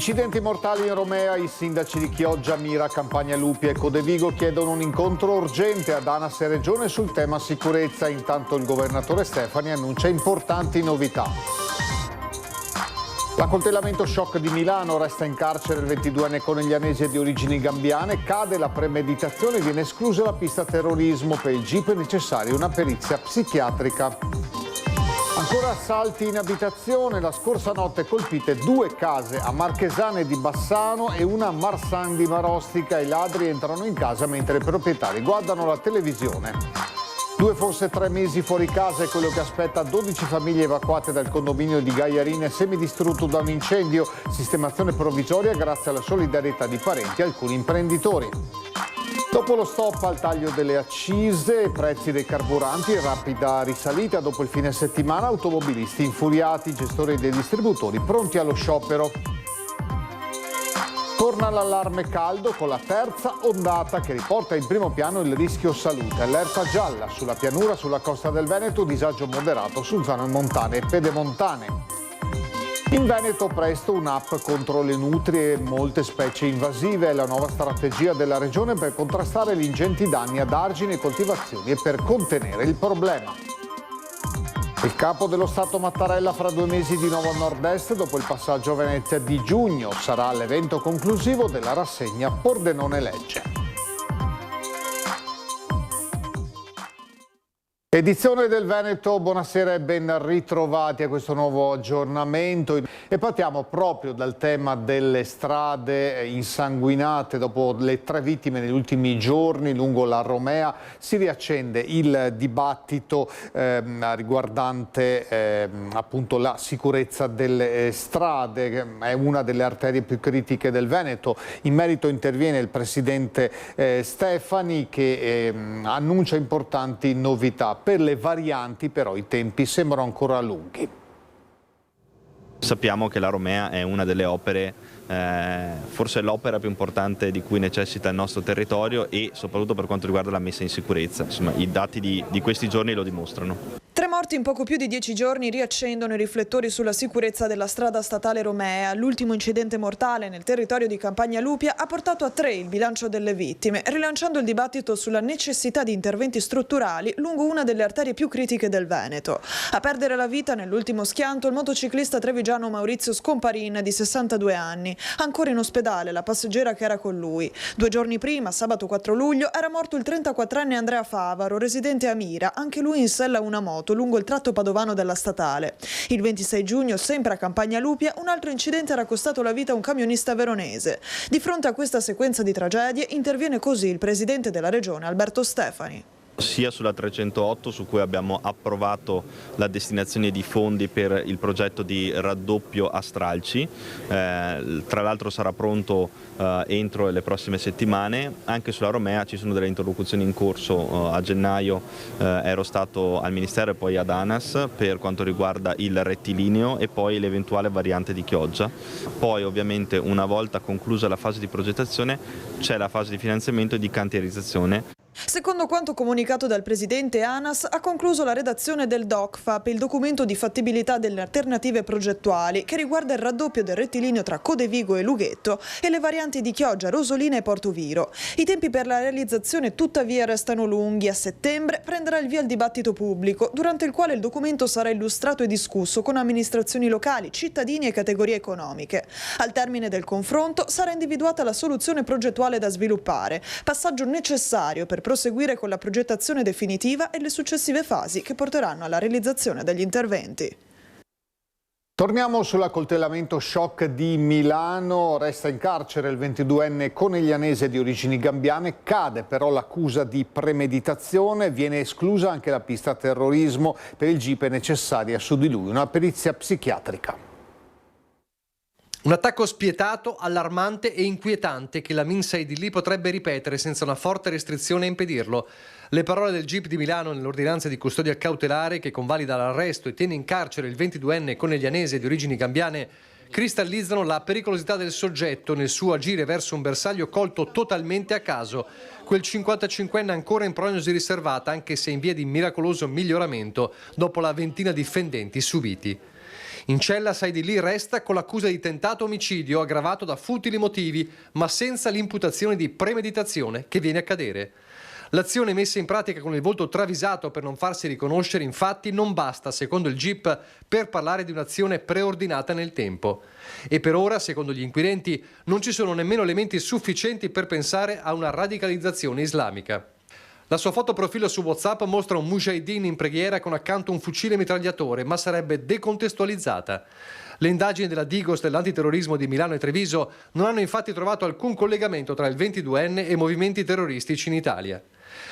Incidenti mortali in Romea, i sindaci di Chioggia, Mira, Campagna Lupi e Codevigo chiedono un incontro urgente ad ANAS e Regione sul tema sicurezza. Intanto il governatore Stefani annuncia importanti novità. L'accoltellamento shock di Milano, resta in carcere il 22enne coneglianese di origini gambiane, cade la premeditazione, viene esclusa la pista terrorismo, per il GIP è necessaria una perizia psichiatrica. Ancora assalti in abitazione, la scorsa notte colpite 2 case a Marchesane di Bassano e una a Marsan di Marostica. I ladri entrano in casa mentre i proprietari guardano la televisione. 2 forse 3 mesi fuori casa è quello che aspetta 12 famiglie evacuate dal condominio di Gaiarine semidistrutto da un incendio. Sistemazione provvisoria grazie alla solidarietà di parenti e alcuni imprenditori. Dopo lo stop al taglio delle accise, prezzi dei carburanti, rapida risalita dopo il fine settimana, automobilisti infuriati, gestori dei distributori pronti allo sciopero. Torna l'allarme caldo con la terza ondata che riporta in primo piano il rischio salute. Allerta gialla sulla pianura, sulla costa del Veneto, disagio moderato su zone montane e pedemontane. In Veneto presto un'app contro le nutrie e molte specie invasive, è la nuova strategia della regione per contrastare gli ingenti danni ad argini e coltivazioni e per contenere il problema. Il capo dello Stato Mattarella fra 2 mesi di nuovo a nord-est dopo il passaggio a Venezia di giugno. Sarà l'evento conclusivo della rassegna Pordenone-Lecce. Edizione del Veneto, buonasera e ben ritrovati a questo nuovo aggiornamento e partiamo proprio dal tema delle strade insanguinate. Dopo le 3 vittime negli ultimi giorni lungo la Romea si riaccende il dibattito riguardante appunto la sicurezza delle strade, che è una delle arterie più critiche del Veneto. In merito interviene il presidente Stefani che annuncia importanti novità. Per le varianti però i tempi sembrano ancora lunghi. Sappiamo che la Romea è una delle opere, forse l'opera più importante di cui necessita il nostro territorio e soprattutto per quanto riguarda la messa in sicurezza. Insomma, i dati di questi giorni lo dimostrano. 3 morti in poco più di 10 giorni riaccendono i riflettori sulla sicurezza della strada statale Romea. L'ultimo incidente mortale nel territorio di Campagna Lupia ha portato a 3 il bilancio delle vittime, rilanciando il dibattito sulla necessità di interventi strutturali lungo una delle arterie più critiche del Veneto. A perdere la vita nell'ultimo schianto il motociclista trevigiano Maurizio Scomparin di 62 anni. Ancora in ospedale la passeggera che era con lui. 2 giorni prima, sabato 4 luglio, era morto il 34enne Andrea Favaro, residente a Mira, anche lui in sella a una moto lungo il tratto padovano della statale. Il 26 giugno, sempre a Campagna Lupia, un altro incidente era costato la vita a un camionista veronese. Di fronte a questa sequenza di tragedie interviene così il presidente della regione Alberto Stefani. Sia sulla 308 su cui abbiamo approvato la destinazione di fondi per il progetto di raddoppio a Stralci, tra l'altro sarà pronto entro le prossime settimane. Anche sulla Romea ci sono delle interlocuzioni in corso, a gennaio ero stato al Ministero e poi ad ANAS per quanto riguarda il rettilineo e poi l'eventuale variante di Chioggia. Poi ovviamente una volta conclusa la fase di progettazione c'è la fase di finanziamento e di cantierizzazione. Secondo quanto comunicato dal presidente ANAS, ha concluso la redazione del DOCFAP, il documento di fattibilità delle alternative progettuali, che riguarda il raddoppio del rettilineo tra Codevigo e Lughetto e le varianti di Chioggia, Rosolina e Portoviro. I tempi per la realizzazione tuttavia restano lunghi. A settembre prenderà il via il dibattito pubblico, durante il quale il documento sarà illustrato e discusso con amministrazioni locali, cittadini e categorie economiche. Al termine del confronto sarà individuata la soluzione progettuale da sviluppare, passaggio necessario per proseguire con la progettazione definitiva e le successive fasi che porteranno alla realizzazione degli interventi. Torniamo sull'accoltellamento shock di Milano, resta in carcere il 22enne coneglianese di origini gambiane, cade però l'accusa di premeditazione, viene esclusa anche la pista terrorismo, per il GIP è necessaria su di lui una perizia psichiatrica. Un attacco spietato, allarmante e inquietante che la Minsei di lì potrebbe ripetere senza una forte restrizione a impedirlo. Le parole del GIP di Milano nell'ordinanza di custodia cautelare che convalida l'arresto e tiene in carcere il 22enne coneglianese di origini gambiane cristallizzano la pericolosità del soggetto nel suo agire verso un bersaglio colto totalmente a caso. Quel 55enne ancora in prognosi riservata, anche se in via di miracoloso miglioramento dopo la ventina di fendenti subiti. In cella Saidi Lee resta con l'accusa di tentato omicidio aggravato da futili motivi, ma senza l'imputazione di premeditazione che viene a cadere. L'azione messa in pratica con il volto travisato per non farsi riconoscere infatti non basta, secondo il GIP, per parlare di un'azione preordinata nel tempo. E per ora, secondo gli inquirenti, non ci sono nemmeno elementi sufficienti per pensare a una radicalizzazione islamica. La sua fotoprofilo su WhatsApp mostra un mujahideen in preghiera con accanto un fucile mitragliatore, ma sarebbe decontestualizzata. Le indagini della Digos dell'antiterrorismo di Milano e Treviso non hanno infatti trovato alcun collegamento tra il 22enne e movimenti terroristici in Italia.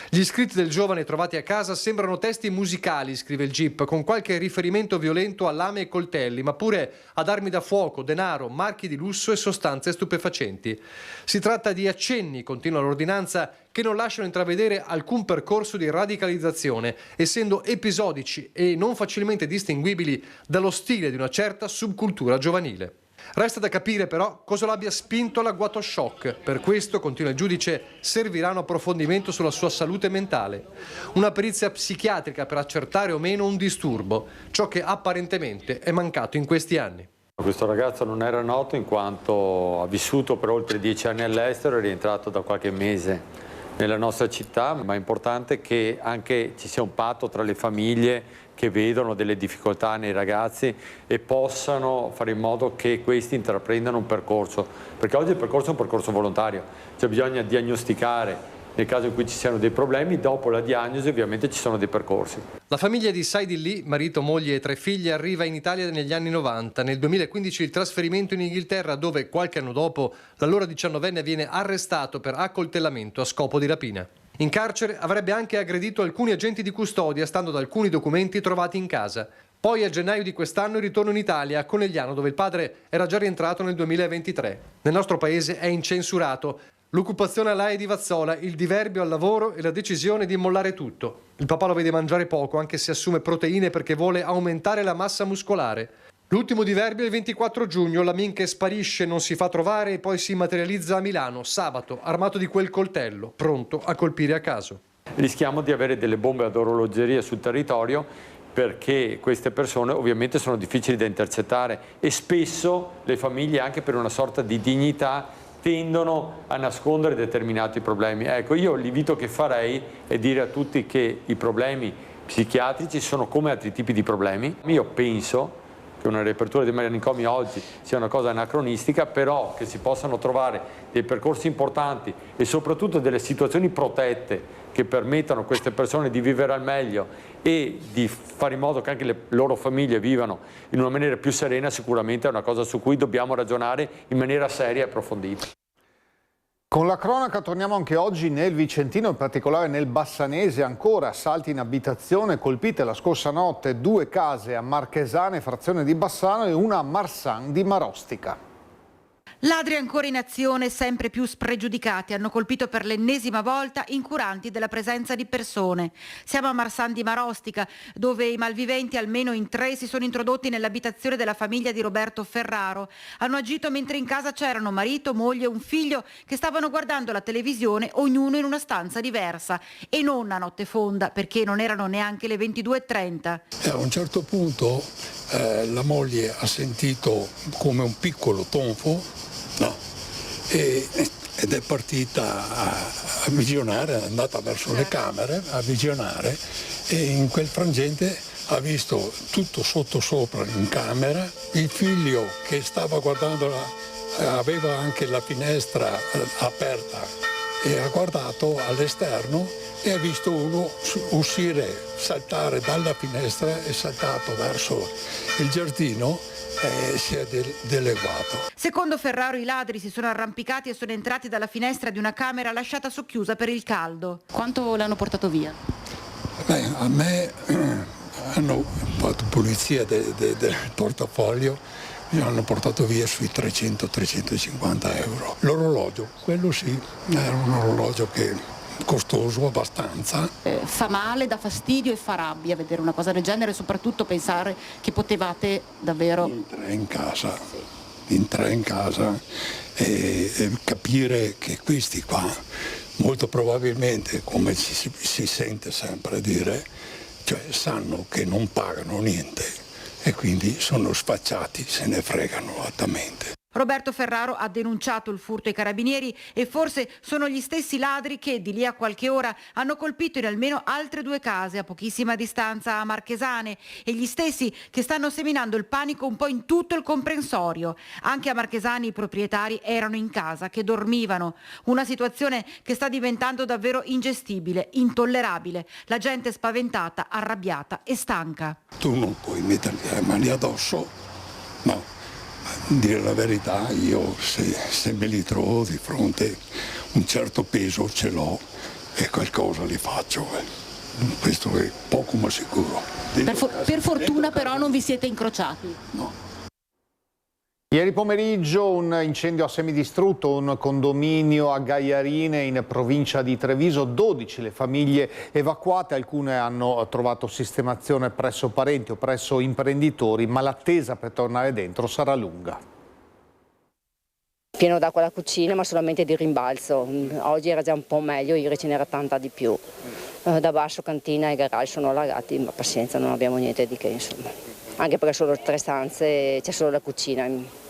Gli scritti del giovane trovati a casa sembrano testi musicali, scrive il GIP, con qualche riferimento violento a lame e coltelli, ma pure ad armi da fuoco, denaro, marchi di lusso e sostanze stupefacenti. Si tratta di accenni, continua l'ordinanza, che non lasciano intravedere alcun percorso di radicalizzazione, essendo episodici e non facilmente distinguibili dallo stile di una certa subcultura giovanile. Resta da capire però cosa l'abbia spinto all'agguato shock. Per questo, continua il giudice, servirà un approfondimento sulla sua salute mentale. Una perizia psichiatrica per accertare o meno un disturbo, ciò che apparentemente è mancato in questi anni. Questo ragazzo non era noto in quanto ha vissuto per oltre 10 anni all'estero e è rientrato da qualche mese nella nostra città, ma è importante che anche ci sia un patto tra le famiglie che vedono delle difficoltà nei ragazzi e possano fare in modo che questi intraprendano un percorso, perché oggi il percorso è un percorso volontario, cioè bisogna diagnosticare nel caso in cui ci siano dei problemi, dopo la diagnosi ovviamente ci sono dei percorsi. La famiglia di Saidi Lee, marito, moglie e 3 figli, arriva in Italia negli anni 90. Nel 2015 il trasferimento in Inghilterra, dove qualche anno dopo l'allora 19enne viene arrestato per accoltellamento a scopo di rapina. In carcere avrebbe anche aggredito alcuni agenti di custodia, stando ad alcuni documenti trovati in casa. Poi a gennaio di quest'anno il ritorno in Italia, a Conegliano, dove il padre era già rientrato nel 2023. Nel nostro paese è incensurato. L'occupazione all'AIE di Vazzola, il diverbio al lavoro e la decisione di mollare tutto. Il papà lo vede mangiare poco, anche se assume proteine perché vuole aumentare la massa muscolare. L'ultimo diverbio è il 24 giugno, la minchia sparisce, non si fa trovare e poi si materializza a Milano, sabato, armato di quel coltello, pronto a colpire a caso. Rischiamo di avere delle bombe ad orologeria sul territorio perché queste persone ovviamente sono difficili da intercettare e spesso le famiglie, anche per una sorta di dignità, tendono a nascondere determinati problemi. Ecco, io l'invito che farei è dire a tutti che i problemi psichiatrici sono come altri tipi di problemi. Io penso che una riapertura dei manicomi oggi sia una cosa anacronistica, però che si possano trovare dei percorsi importanti e soprattutto delle situazioni protette che permettano a queste persone di vivere al meglio e di fare in modo che anche le loro famiglie vivano in una maniera più serena, sicuramente è una cosa su cui dobbiamo ragionare in maniera seria e approfondita. Con la cronaca torniamo anche oggi nel Vicentino, in particolare nel Bassanese, ancora assalti in abitazione, colpite la scorsa notte 2 case a Marchesane, frazione di Bassano, e una a Marsan di Marostica. Ladri ancora in azione, sempre più spregiudicati, hanno colpito per l'ennesima volta incuranti della presenza di persone. Siamo a Marsan di Marostica, dove i malviventi almeno in 3 si sono introdotti nell'abitazione della famiglia di Roberto Ferraro. Hanno agito mentre in casa c'erano marito, moglie e un figlio che stavano guardando la televisione, ognuno in una stanza diversa, e non a notte fonda, perché non erano neanche le 22:30. A un certo punto la moglie ha sentito come un piccolo tonfo, ed è partita a visionare, è andata verso le camere a visionare, e in quel frangente ha visto tutto sottosopra in camera, il figlio che stava guardando, aveva anche la finestra aperta e ha guardato all'esterno e ha visto uno uscire, saltare dalla finestra, è saltato verso il giardino e si è deleguato. Secondo Ferraro i ladri si sono arrampicati e sono entrati dalla finestra di una camera lasciata socchiusa per il caldo. Quanto l'hanno portato via? A me hanno fatto pulizia del portafoglio, mi hanno portato via sui 300-350 euro. L'orologio, quello sì, era un orologio che costoso abbastanza. Fa male, dà fastidio e fa rabbia vedere una cosa del genere, soprattutto pensare che potevate davvero... Entrare in casa e capire che questi qua molto probabilmente, come si sente sempre dire, cioè sanno che non pagano niente e quindi sono sfacciati, se ne fregano altamente. Roberto Ferraro ha denunciato il furto ai carabinieri e forse sono gli stessi ladri che di lì a qualche ora hanno colpito in almeno altre 2 case a pochissima distanza a Marchesane e gli stessi che stanno seminando il panico un po' in tutto il comprensorio. Anche a Marchesani i proprietari erano in casa, che dormivano. Una situazione che sta diventando davvero ingestibile, intollerabile. La gente spaventata, arrabbiata e stanca. Tu non puoi mettergli le mani addosso, no. Dire la verità, io se me li trovo di fronte un certo peso ce l'ho e qualcosa li faccio. Questo è poco ma sicuro. Per fortuna però non vi siete incrociati. No. Ieri pomeriggio un incendio ha semidistrutto un condominio a Gaiarine in provincia di Treviso, 12 le famiglie evacuate, alcune hanno trovato sistemazione presso parenti o presso imprenditori, ma l'attesa per tornare dentro sarà lunga. Pieno d'acqua alla cucina, ma solamente di rimbalzo. Oggi era già un po' meglio, ieri ce n'era tanta di più. Da basso cantina e garage sono allagati, ma pazienza, non abbiamo niente di che, insomma. Anche perché solo 3 stanze, c'è solo la cucina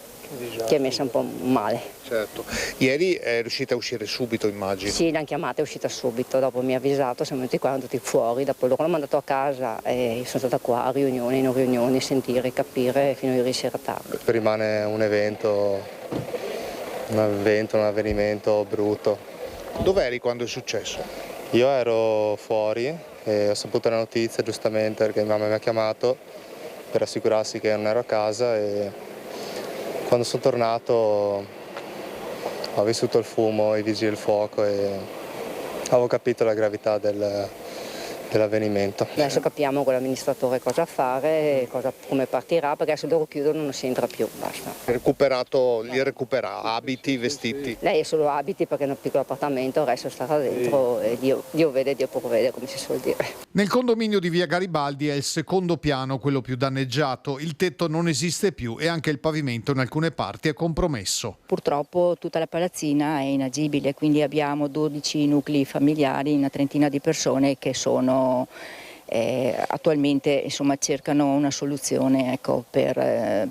che è messa un po' male. Certo. Ieri è riuscita a uscire subito, immagino. Sì, l'hanno chiamata, è uscita subito, dopo mi ha avvisato, siamo venuti qua, tutti fuori, dopo loro l'hanno mandato a casa e sono stata qua a riunioni, non riunioni, sentire, capire, fino a ieri sera tardi. Rimane un avvenimento brutto. Dov'eri quando è successo? Io ero fuori e ho saputo la notizia giustamente perché mamma mi ha chiamato per assicurarsi che non ero a casa e quando sono tornato ho vissuto il fumo, i vigili del fuoco e avevo capito la gravità dell'avvenimento. Adesso capiamo con l'amministratore cosa fare, come partirà, perché se loro chiudono non si entra più, basta. Li recupera abiti, vestiti? Lei è solo abiti perché è un piccolo appartamento, il resto starà dentro e Dio vede, Dio provvede, come si suol dire. Nel condominio di via Garibaldi è il secondo piano quello più danneggiato, il tetto non esiste più e anche il pavimento in alcune parti è compromesso. Purtroppo tutta la palazzina è inagibile, quindi abbiamo 12 nuclei familiari, una trentina di persone che sono attualmente insomma cercano una soluzione, ecco, per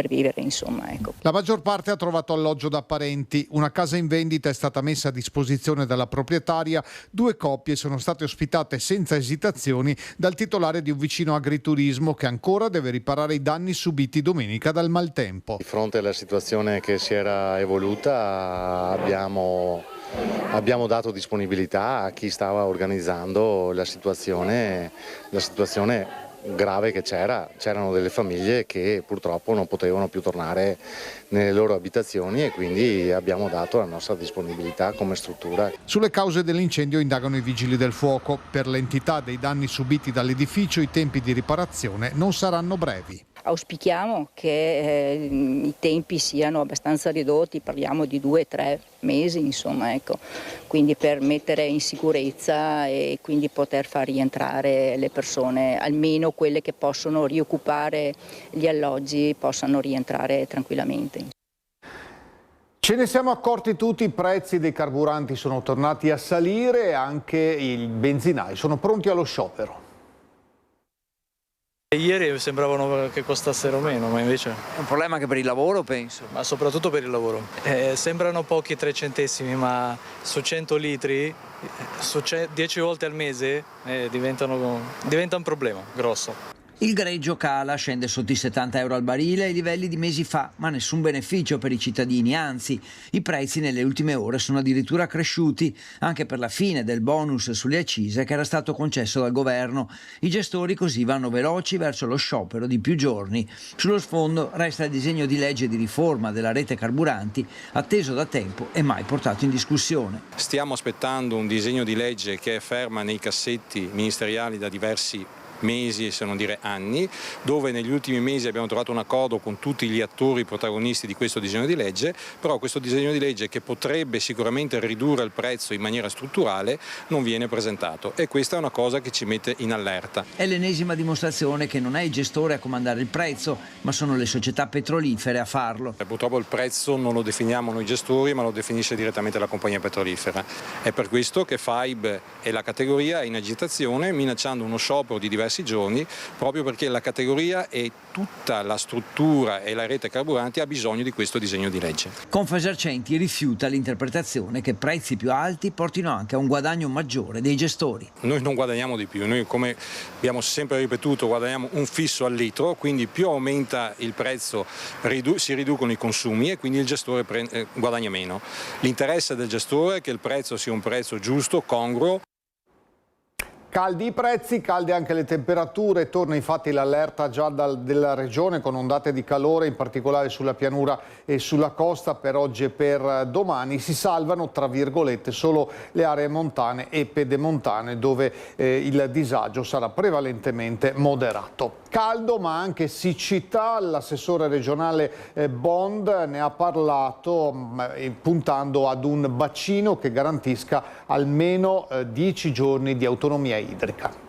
vivere, insomma, ecco. La maggior parte ha trovato alloggio da parenti, una casa in vendita è stata messa a disposizione dalla proprietaria, 2 coppie sono state ospitate senza esitazioni dal titolare di un vicino agriturismo che ancora deve riparare i danni subiti domenica dal maltempo. Di fronte alla situazione che si era evoluta abbiamo dato disponibilità a chi stava organizzando la situazione grave che c'erano delle famiglie che purtroppo non potevano più tornare nelle loro abitazioni e quindi abbiamo dato la nostra disponibilità come struttura. Sulle cause dell'incendio indagano i vigili del fuoco. Per l'entità dei danni subiti dall'edificio i tempi di riparazione non saranno brevi. Auspichiamo che i tempi siano abbastanza ridotti, parliamo di 2-3 mesi, insomma, ecco, quindi per mettere in sicurezza e quindi poter far rientrare le persone, almeno quelle che possono rioccupare gli alloggi, possano rientrare tranquillamente. Ce ne siamo accorti tutti, i prezzi dei carburanti sono tornati a salire e anche i benzinai sono pronti allo sciopero. Ieri sembravano che costassero meno, ma invece... È un problema anche per il lavoro, penso. Ma soprattutto per il lavoro. Sembrano pochi 3 centesimi, ma su 100 litri, 10 volte al mese, diventa un problema grosso. Il greggio cala, scende sotto i 70 euro al barile ai livelli di mesi fa, ma nessun beneficio per i cittadini, anzi i prezzi nelle ultime ore sono addirittura cresciuti, anche per la fine del bonus sulle accise che era stato concesso dal governo. I gestori così vanno veloci verso lo sciopero di più giorni. Sullo sfondo resta il disegno di legge di riforma della rete carburanti, atteso da tempo e mai portato in discussione. Stiamo aspettando un disegno di legge che è ferma nei cassetti ministeriali da diversi mesi, se non dire anni, dove negli ultimi mesi abbiamo trovato un accordo con tutti gli attori protagonisti di questo disegno di legge, però questo disegno di legge che potrebbe sicuramente ridurre il prezzo in maniera strutturale non viene presentato e questa è una cosa che ci mette in allerta. È l'ennesima dimostrazione che non è il gestore a comandare il prezzo, ma sono le società petrolifere a farlo. Purtroppo il prezzo non lo definiamo noi gestori, ma lo definisce direttamente la compagnia petrolifera. È per questo che FAIB e la categoria è in agitazione, minacciando uno sciopero di diversi diversi giorni, proprio perché la categoria e tutta la struttura e la rete carburanti ha bisogno di questo disegno di legge. Confesercenti rifiuta l'interpretazione che prezzi più alti portino anche a un guadagno maggiore dei gestori. Noi non guadagniamo di più, noi, come abbiamo sempre ripetuto, guadagniamo un fisso al litro, quindi più aumenta il prezzo si riducono i consumi e quindi il gestore guadagna meno. L'interesse del gestore è che il prezzo sia un prezzo giusto, congruo. Caldi i prezzi, calde anche le temperature, torna infatti l'allerta già della regione con ondate di calore, in particolare sulla pianura e sulla costa. Per oggi e per domani si salvano, tra virgolette, solo le aree montane e pedemontane dove il disagio sarà prevalentemente moderato. Caldo ma anche siccità, l'assessore regionale Bond ne ha parlato puntando ad un bacino che garantisca almeno 10 giorni di autonomia idrica.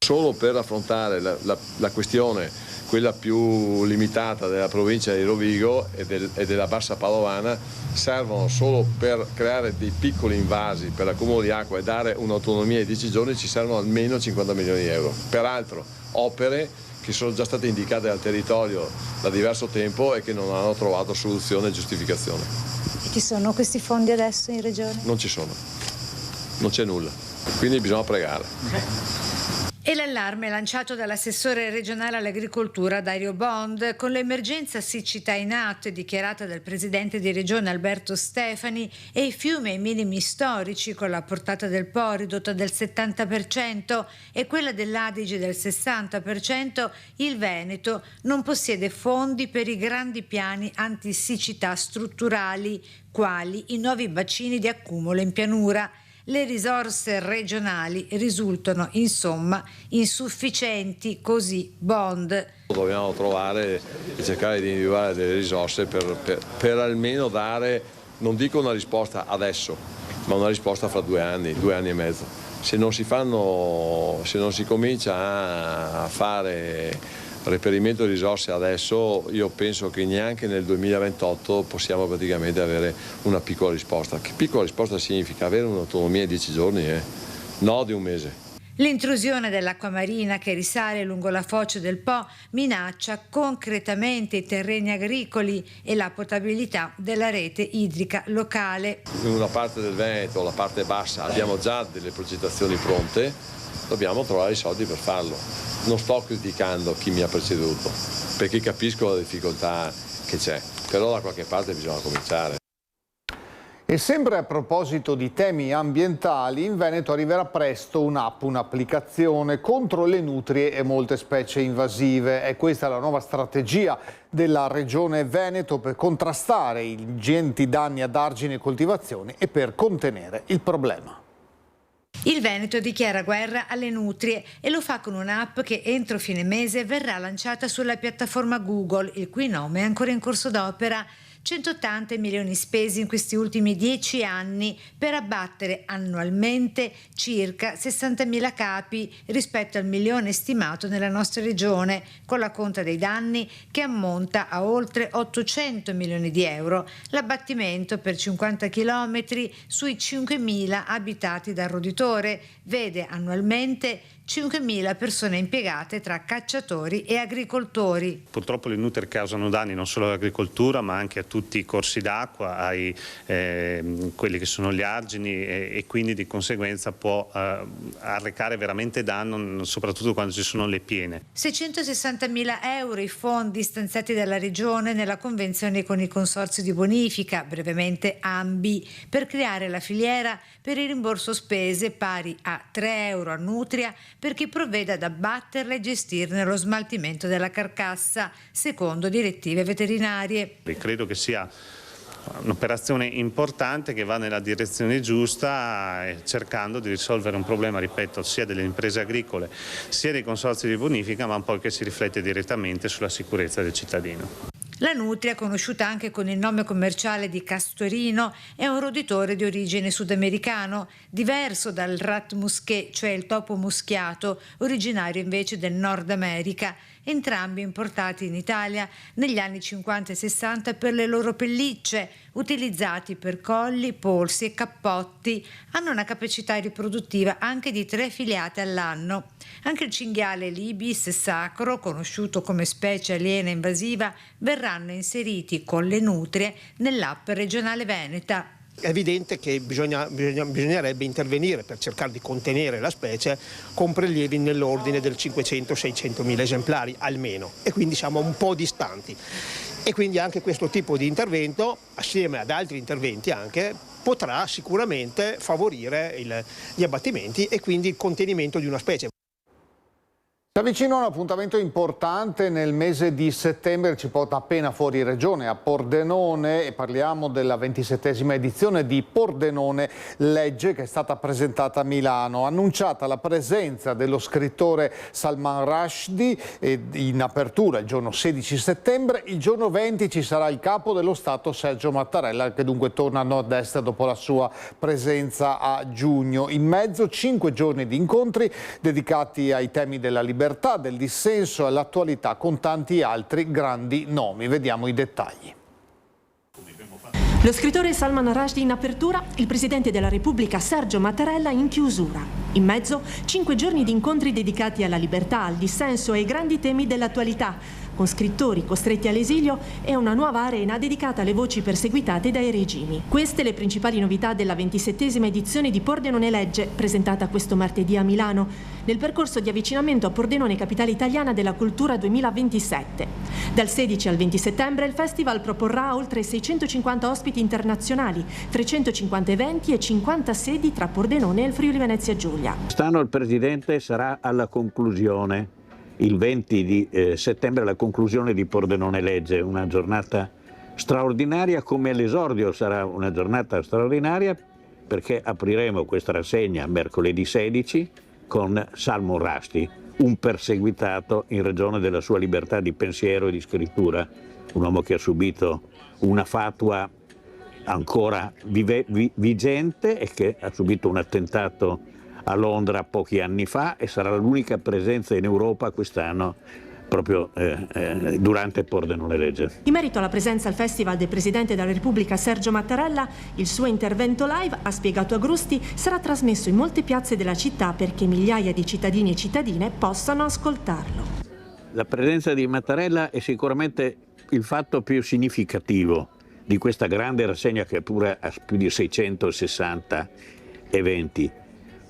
Solo per affrontare la questione, quella più limitata della provincia di Rovigo e della Bassa Padovana, servono solo per creare dei piccoli invasi per l'accumulo di acqua e dare un'autonomia di 10 giorni, ci servono almeno 50 milioni di euro. Peraltro opere che sono già state indicate dal territorio da diverso tempo e che non hanno trovato soluzione e giustificazione. E ci sono questi fondi adesso in regione? Non ci sono, non c'è nulla, quindi bisogna pregare. E l'allarme lanciato dall'assessore regionale all'agricoltura Dario Bond, con l'emergenza siccità in atto e dichiarata dal presidente di regione Alberto Stefani e i fiumi ai minimi storici con la portata del Po ridotta del 70% e quella dell'Adige del 60%, il Veneto non possiede fondi per i grandi piani antisiccità strutturali, quali i nuovi bacini di accumulo in pianura. Le risorse regionali risultano insomma insufficienti, così Bond. Dobbiamo trovare e cercare di individuare delle risorse per almeno dare, non dico una risposta adesso, ma una risposta fra 2 anni e mezzo. Se non si comincia a fare reperimento di risorse adesso, io penso che neanche nel 2028 possiamo praticamente avere una piccola risposta. Che piccola risposta significa? Avere un'autonomia di 10 giorni, no di un mese. L'intrusione dell'acqua marina che risale lungo la foce del Po minaccia concretamente i terreni agricoli e la potabilità della rete idrica locale. In una parte del Veneto, la parte bassa, abbiamo già delle progettazioni pronte, dobbiamo trovare i soldi per farlo. Non sto criticando chi mi ha preceduto, perché capisco la difficoltà che c'è, però da qualche parte bisogna cominciare. E sempre a proposito di temi ambientali, in Veneto arriverà presto un'applicazione contro le nutrie e molte specie invasive. È questa la nuova strategia della Regione Veneto per contrastare i ingenti danni ad argini e coltivazioni e per contenere il problema. Il Veneto dichiara guerra alle nutrie e lo fa con un'app che entro fine mese verrà lanciata sulla piattaforma Google, il cui nome è ancora in corso d'opera. 180 milioni spesi in questi ultimi 10 anni per abbattere annualmente circa 60.000 capi rispetto al 1 milione stimato nella nostra regione, con la conta dei danni che ammonta a oltre 800 milioni di euro. L'abbattimento per 50 chilometri sui 5.000 abitati dal roditore vede annualmente 5.000 persone impiegate tra cacciatori e agricoltori. Purtroppo le nutrie causano danni non solo all'agricoltura ma anche a tutti i corsi d'acqua, ai quelli che sono gli argini e quindi di conseguenza può arrecare veramente danno soprattutto quando ci sono le piene. 660.000 euro i fondi stanziati dalla Regione nella convenzione con i consorzi di bonifica, brevemente AMBI, per creare la filiera per il rimborso spese pari a 3 euro a nutria per chi provveda ad abbatterla e gestirne lo smaltimento della carcassa, secondo direttive veterinarie. Credo che sia un'operazione importante che va nella direzione giusta, cercando di risolvere un problema, ripeto, sia delle imprese agricole sia dei consorzi di bonifica, ma poi che si riflette direttamente sulla sicurezza del cittadino. La nutria, conosciuta anche con il nome commerciale di castorino, è un roditore di origine sudamericano, diverso dal rat musqué, cioè il topo muschiato, originario invece del Nord America. entrambi importati in Italia negli anni 50 e 60 per le loro pellicce, utilizzati per colli, polsi e cappotti. Hanno una capacità riproduttiva anche di 3 filiate all'anno. Anche il cinghiale l'ibis sacro, conosciuto come specie aliena invasiva, verranno inseriti con le nutrie nell'app regionale veneta. È evidente che bisognerebbe intervenire per cercare di contenere la specie con prelievi nell'ordine del 500-600 mila esemplari almeno, e quindi siamo un po' distanti. E quindi anche questo tipo di intervento, assieme ad altri interventi anche, potrà sicuramente favorire gli abbattimenti e quindi il contenimento di una specie. Si avvicina un appuntamento importante nel mese di settembre, ci porta appena fuori regione a Pordenone e parliamo della 27esima edizione di Pordenone Legge che è stata presentata a Milano. Annunciata la presenza dello scrittore Salman Rushdie in apertura il giorno 16 settembre, il giorno 20 ci sarà il capo dello Stato Sergio Mattarella che dunque torna a nord-est dopo la sua presenza a giugno. In mezzo 5 giorni di incontri dedicati ai temi della libertà, del dissenso e all'attualità con tanti altri grandi nomi. Vediamo i dettagli. Lo scrittore Salman Rushdie in apertura, il Presidente della Repubblica Sergio Mattarella in chiusura. In mezzo 5 giorni di incontri dedicati alla libertà, al dissenso e ai grandi temi dell'attualità, con scrittori costretti all'esilio e una nuova arena dedicata alle voci perseguitate dai regimi. Queste le principali novità della 27esima edizione di Pordenone Legge, presentata questo martedì a Milano, nel percorso di avvicinamento a Pordenone, capitale italiana della cultura 2027. Dal 16 al 20 settembre il festival proporrà oltre 650 ospiti internazionali, 350 eventi e 50 sedi tra Pordenone e il Friuli Venezia Giulia. Quest'anno il Presidente sarà alla conclusione, il 20 di settembre, la conclusione di Pordenone Legge, una giornata straordinaria, come l'esordio sarà una giornata straordinaria perché apriremo questa rassegna mercoledì 16 con Salman Rushdie, un perseguitato in ragione della sua libertà di pensiero e di scrittura, un uomo che ha subito una fatua ancora vigente e che ha subito un attentato a Londra pochi anni fa e sarà l'unica presenza in Europa quest'anno proprio durante Pordenone Legge. In merito alla presenza al festival del Presidente della Repubblica Sergio Mattarella, il suo intervento live, ha spiegato Agrusti, sarà trasmesso in molte piazze della città perché migliaia di cittadini e cittadine possano ascoltarlo. La presenza di Mattarella è sicuramente il fatto più significativo di questa grande rassegna che pure ha più di 660 eventi,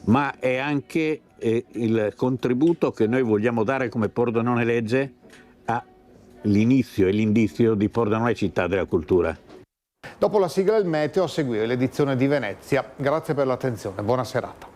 ma è anche il contributo che noi vogliamo dare come Pordenone Legge all'inizio e l'indizio di Pordenone Città della Cultura. Dopo la sigla del meteo, a seguire l'edizione di Venezia. Grazie per l'attenzione, buona serata.